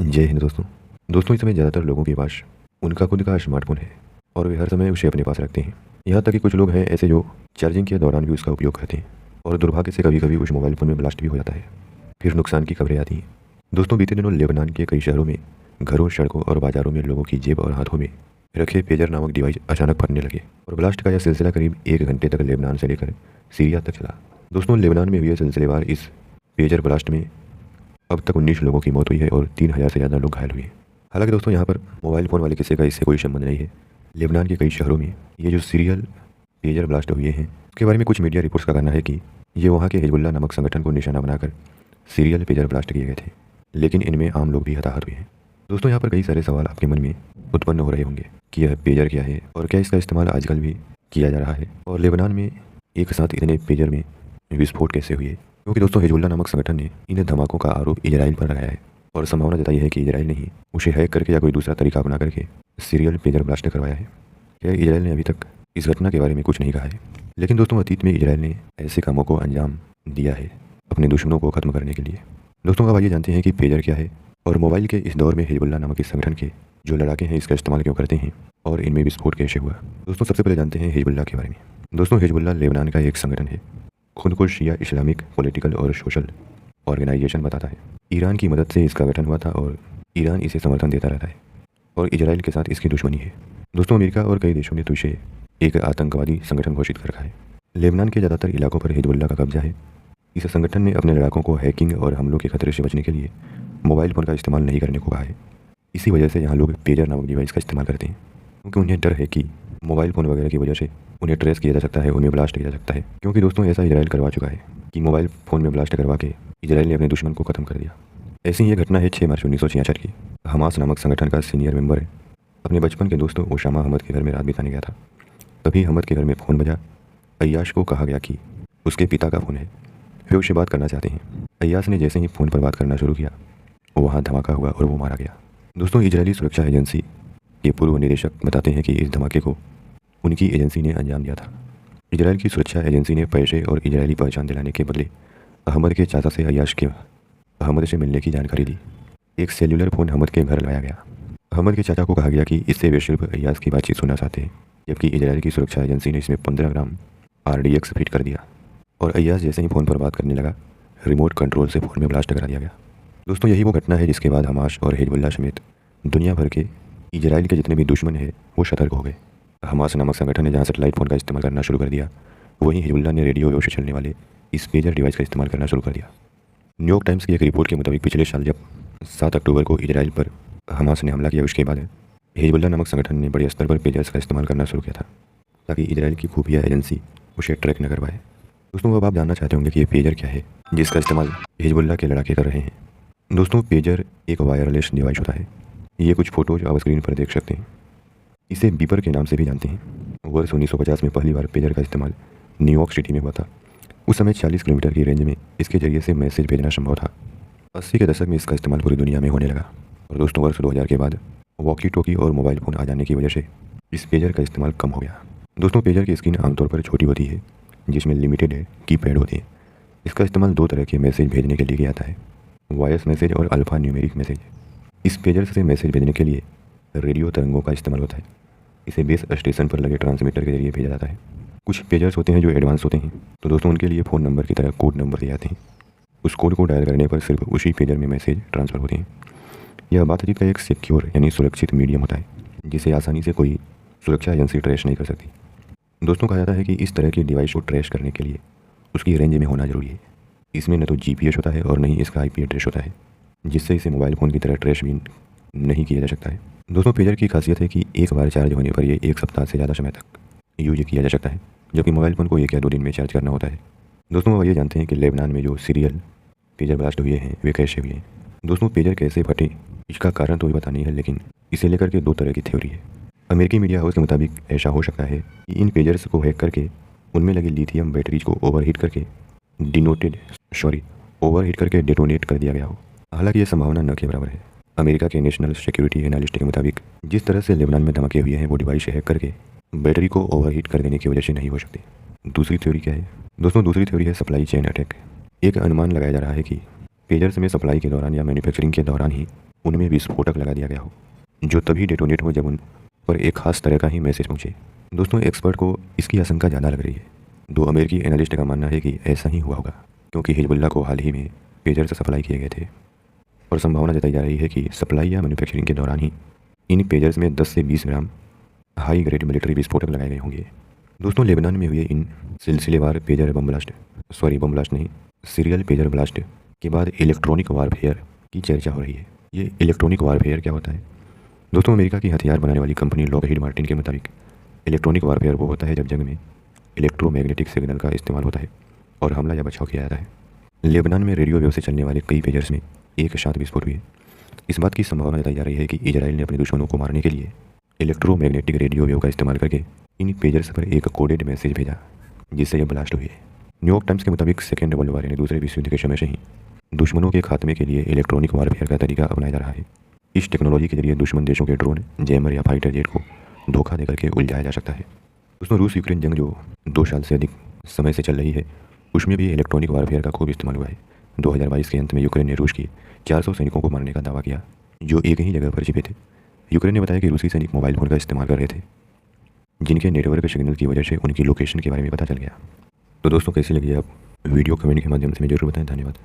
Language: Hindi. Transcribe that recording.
जय हिंद दोस्तों। इस समय ज़्यादातर लोगों के पास उनका खुद का स्मार्टफोन है और वे हर समय उसे अपने पास रखते हैं। यहाँ तक कि कुछ लोग हैं ऐसे जो चार्जिंग के दौरान भी उसका उपयोग करते हैं और दुर्भाग्य से कभी कभी उस मोबाइल फ़ोन में ब्लास्ट भी हो जाता है। फिर नुकसान की खबरें आती हैं। दोस्तों, बीते दिनों लेबनान के कई शहरों में घरों, सड़कों और बाजारों में लोगों की जेब और हाथों में रखे पेजर नामक डिवाइस अचानक फटने लगे और ब्लास्ट का यह सिलसिला करीब 1 घंटे तक लेबनान से लेकर सीरिया तक चला। दोस्तों, लेबनान में हुए सिलसिलेवार इस पेजर ब्लास्ट में अब तक 19 लोगों की मौत हुई है और 3000 से ज़्यादा लोग घायल हुए हैं। हालांकि दोस्तों, यहाँ पर मोबाइल फ़ोन वाले किसी का इससे कोई संबंध नहीं है। लेबनान के कई शहरों में ये जो सीरियल पेजर ब्लास्ट हुए हैं उसके बारे में कुछ मीडिया रिपोर्ट्स का कहना है कि ये वहाँ के हिजबुल्लाह नामक संगठन को निशाना बनाकर सीरियल पेजर ब्लास्ट किए गए थे, लेकिन इनमें आम लोग भी हताहत हुए हैं। दोस्तों, यहाँ पर कई सारे सवाल आपके मन में उत्पन्न हो रहे होंगे कि यह पेजर क्या है और क्या इसका इस्तेमाल आजकल भी किया जा रहा है, और लेबनान में एक साथ इतने पेजर में विस्फोट कैसे हुए। क्योंकि दोस्तों, हिजबुल्लाह नामक संगठन ने इन धमाकों का आरोप इजराइल पर लगाया है और संभावना जताई है कि इजराइल ने ही उसे हैक करके या कोई दूसरा तरीका अपना करके सीरियल पेजर ब्लास्ट करवाया है। खैर, इजराइल ने अभी तक इस घटना के बारे में कुछ नहीं कहा है, लेकिन दोस्तों अतीत में इजराइल ने ऐसे कामों को अंजाम दिया है अपने दुश्मनों को खत्म करने के लिए। दोस्तों, अब आइए जानते हैं कि पेजर क्या है और मोबाइल के इस दौर में हिजबुल्लाह नामक इस संगठन के जो लड़ाके हैं इसका इस्तेमाल क्यों करते हैं और इनमें विस्फोट कैसे हुआ। दोस्तों, सबसे पहले जानते हैं हिजबुल्लाह के बारे में। दोस्तों, हिजबुल्लाह लेबनान का एक संगठन है। खुद को शिया इस्लामिक पॉलिटिकल और सोशल ऑर्गेनाइजेशन बताता है। ईरान की मदद से इसका गठन हुआ था और ईरान इसे समर्थन देता रहता है और इजराइल के साथ इसकी दुश्मनी है। दोस्तों, अमेरिका और कई देशों ने तो इसे एक आतंकवादी संगठन घोषित कर रखा है। लेबनान के ज़्यादातर इलाकों पर हिजबुल्लाह का कब्जा है। इस संगठन ने अपने लड़ाकों को हैकिंग और हमलों के खतरे से बचने के लिए मोबाइल फ़ोन का इस्तेमाल नहीं करने को कहा है। इसी वजह से यहाँ लोग पेजर नामक डिवाइस का इस्तेमाल करते हैं, क्योंकि उन्हें डर है कि मोबाइल फ़ोन वगैरह की वजह से उन्हें ट्रेस किया जा सकता है, उन्हें ब्लास्ट किया जा सकता है। क्योंकि दोस्तों, ऐसा इजराइल करवा चुका है कि मोबाइल फ़ोन में ब्लास्ट करवा के इजराइल ने अपने दुश्मन को खत्म कर दिया। ऐसी ही ये घटना है 6 मार्च 1966 की। हमास नामक संगठन का सीनियर मेंबर अपने बचपन के दोस्तों ओसामा अहमद के घर में रात बिताने गया था। तभी अहमद के घर में फ़ोन बजा। अय्याश को कहा गया कि उसके पिता का फ़ोन है, वे उससे बात करना चाहते हैं। अय्याश ने जैसे ही फ़ोन पर बात करना शुरू किया वहाँ धमाका हुआ और वो मारा गया। दोस्तों, इजरायली सुरक्षा एजेंसी के पूर्व निदेशक बताते हैं कि इस धमाके को उनकी एजेंसी ने अंजाम दिया था। इजराइल की सुरक्षा एजेंसी ने पैसे और इजरायली पहचान दिलाने के बदले अहमद के चाचा से अय्याश के अहमद से मिलने की जानकारी दी। एक सेल्युलर फ़ोन अहमद के घर लाया गया। अहमद के चाचा को कहा गया कि इससे वे सिर्फ अय्याश की बातचीत सुनना चाहते हैं, जबकि इजराइल की सुरक्षा एजेंसी ने इसमें 15 ग्राम RDX फिट कर दिया और अय्याश जैसे ही फ़ोन पर बात करने लगा रिमोट कंट्रोल से फ़ोन में ब्लास्ट करा दिया गया। दोस्तों, यही वो घटना है जिसके बाद हमास और हिजबुल्लाह समेत दुनिया भर के इजराइल के जितने भी दुश्मन हैं वो सतर्क हो गए। हमास नामक संगठन ने जहाँ सैटेलाइट फ़ोन का इस्तेमाल करना शुरू कर दिया, वहीं हिजबुल्लाह ने रेडियो वेव से चलने वाले इस पेजर डिवाइस का इस्तेमाल करना शुरू कर दिया। न्यूयॉर्क टाइम्स की एक रिपोर्ट के मुताबिक पिछले साल जब 7 अक्टूबर को इजराइल पर हमास ने हमला किया, उसके बाद हिजबुल्लाह नामक संगठन ने बड़े स्तर पर पेजर्स का इस्तेमाल करना शुरू किया था ताकि इजराइल की खुफिया एजेंसी उसे ट्रैक न कर पाए। दोस्तों, अब आप जानना चाहते होंगे कि ये पेजर क्या है जिसका इस्तेमाल हिजबुल्लाह के लड़ाके कर रहे हैं। दोस्तों, पेजर एक वायरलेस डिवाइस होता है। ये कुछ फ़ोटोज आप स्क्रीन पर देख सकते हैं। इसे बीपर के नाम से भी जानते हैं। वर्ष 1950 में पहली बार पेजर का इस्तेमाल न्यूयॉर्क सिटी में हुआ था। उस समय 40 किलोमीटर की रेंज में इसके जरिए से मैसेज भेजना संभव था। 80 के दशक में इसका इस्तेमाल पूरी दुनिया में होने लगा और दोस्तों, वर्ष 2000 के बाद वॉकी टॉकी और मोबाइल फ़ोन आ जाने की वजह से इस पेजर का इस्तेमाल कम हो गया। दोस्तों, पेजर की स्क्रीन आमतौर पर छोटी होती है जिसमें लिमिटेड कीपैड होते हैं। इसका इस्तेमाल 2 तरह के मैसेज भेजने के लिए किया जाता है, वॉइस मैसेज और अल्फ़ा न्यूमेरिक मैसेज। इस पेजर से मैसेज भेजने के लिए रेडियो तरंगों का इस्तेमाल होता है। इसे बेस स्टेशन पर लगे ट्रांसमीटर के जरिए भेजा जाता है। कुछ पेजर्स होते हैं जो एडवांस होते हैं, तो दोस्तों उनके लिए फ़ोन नंबर की तरह कोड नंबर दिए जाते हैं। उस कोड को डायल करने पर सिर्फ उसी पेजर में मैसेज ट्रांसफ़र होते हैं। यह बातचीत का एक सिक्योर यानी सुरक्षित मीडियम होता है जिसे आसानी से कोई सुरक्षा एजेंसी ट्रेस नहीं कर सकती। दोस्तों, कहा जाता है कि इस तरह की डिवाइस को ट्रेस करने के लिए उसकी रेंज में होना ज़रूरी है। इसमें न तो GPS होता है और न ही इसका IP एड्रेस होता है, जिससे इसे मोबाइल फ़ोन की तरह ट्रेस भी नहीं किया जा सकता है। दोस्तों, पेजर की खासियत है कि एक बार चार्ज होने पर यह 1 सप्ताह से ज़्यादा समय तक यूज किया जा सकता है, जबकि मोबाइल फ़ोन को 1 या 2 दिन में चार्ज करना होता है। दोस्तों, अब ये जानते हैं कि लेबनान में जो सीरियल पेजर ब्लास्ट हुए हैं वे कैसे हुए हैं। दोस्तों, पेजर कैसे फटे इसका कारण तो भी पता नहीं है, लेकिन इसे लेकर के 2 तरह की थ्योरी है। अमेरिकी मीडिया हाउस के मुताबिक ऐसा हो सकता है कि इन पेजर्स को हैक करके उनमें लगी लिथियम बैटरीज को ओवरहीट करके डेटोनेट कर दिया गया हो। हालांकि यह संभावना न के बराबर है। अमेरिका के नेशनल सिक्योरिटी एनालिस्ट के मुताबिक जिस तरह से लेबनान में धमाके हुए हैं वो डिवाइस हैक करके बैटरी को ओवरहीट कर देने की वजह से नहीं हो सकती। दूसरी थ्योरी क्या है दोस्तों? दूसरी थ्योरी है सप्लाई चेन अटैक। एक अनुमान लगाया जा रहा है कि पेजर्स में सप्लाई के दौरान या मैन्युफैक्चरिंग के दौरान ही उनमें विस्फोटक लगा दिया गया हो, जो तभी डेटोनेट हो जब उन पर एक खास तरह का ही मैसेज पहुंचे। दोस्तों, एक्सपर्ट को इसकी आशंका ज़्यादा लग रही है। 2 अमेरिकी एनालिस्ट का मानना है कि ऐसा ही हुआ होगा, क्योंकि हिजबुल्लाह को हाल ही में पेजर्स सप्लाई किए गए थे और संभावना जताई जा रही है कि सप्लाई या मैन्युफैक्चरिंग के दौरान ही इन पेजर्स में 10 से 20 ग्राम हाई ग्रेड मिलिट्री विस्फोटक लगाए गए होंगे। दोस्तों, लेबनान में हुए इन सिलसिलेवार पेजर बम ब्लास्ट नहीं, सीरियल पेजर ब्लास्ट के बाद इलेक्ट्रॉनिक वारफेयर की चर्चा हो रही है। ये इलेक्ट्रॉनिक वारफेयर क्या होता है? दोस्तों, अमेरिका की हथियार बनाने वाली कंपनी लॉकहीड मार्टिन के मुताबिक इलेक्ट्रॉनिक वारफेयर वो होता है जब जंग में इलेक्ट्रोमैग्नेटिक सिग्नल का इस्तेमाल होता है और हमला या बचाव किया जाता है। लेबनान में रेडियो वेव से चलने वाले कई पेजर्स में एक साथ विस्फोट हुए। इस बात की संभावना जताई जा रही है कि इजराइल ने अपने दुश्मनों को मारने के लिए इलेक्ट्रोमैग्नेटिक रेडियो वेव का इस्तेमाल करके इन पेजर्स पर एक कोडेड मैसेज भेजा, जिससे यह ब्लास्ट हुए। न्यूयॉर्क टाइम्स के मुताबिक सेकेंड वर्ल्ड वार यानी दूसरे विश्व युद्ध के समय से ही दुश्मनों के खात्मे के लिए इलेक्ट्रॉनिक वारफेयर का तरीका अपनाया जा रहा है। इस टेक्नोलॉजी के जरिए दुश्मन देशों के ड्रोन, जैमर या फाइटर जेट को धोखा देकर के उलझाया जा सकता है। दोस्तों, रूस यूक्रेन जंग जो 2 साल से अधिक समय से चल रही है, उसमें भी इलेक्ट्रॉनिक वारफेयर का खूब इस्तेमाल हुआ है। 2022 के अंत में यूक्रेन ने रूस की 400 सैनिकों को मारने का दावा किया, जो एक ही जगह पर छिपे थे। यूक्रेन ने बताया कि रूसी सैनिक मोबाइल फ़ोन का इस्तेमाल कर रहे थे, जिनके नेटवर्क सिग्नल की वजह से उनकी लोकेशन के बारे में पता चल गया। तो दोस्तों, कैसी लगी आप वीडियो? कमेंट के माध्यम से जरूर बताएं। धन्यवाद।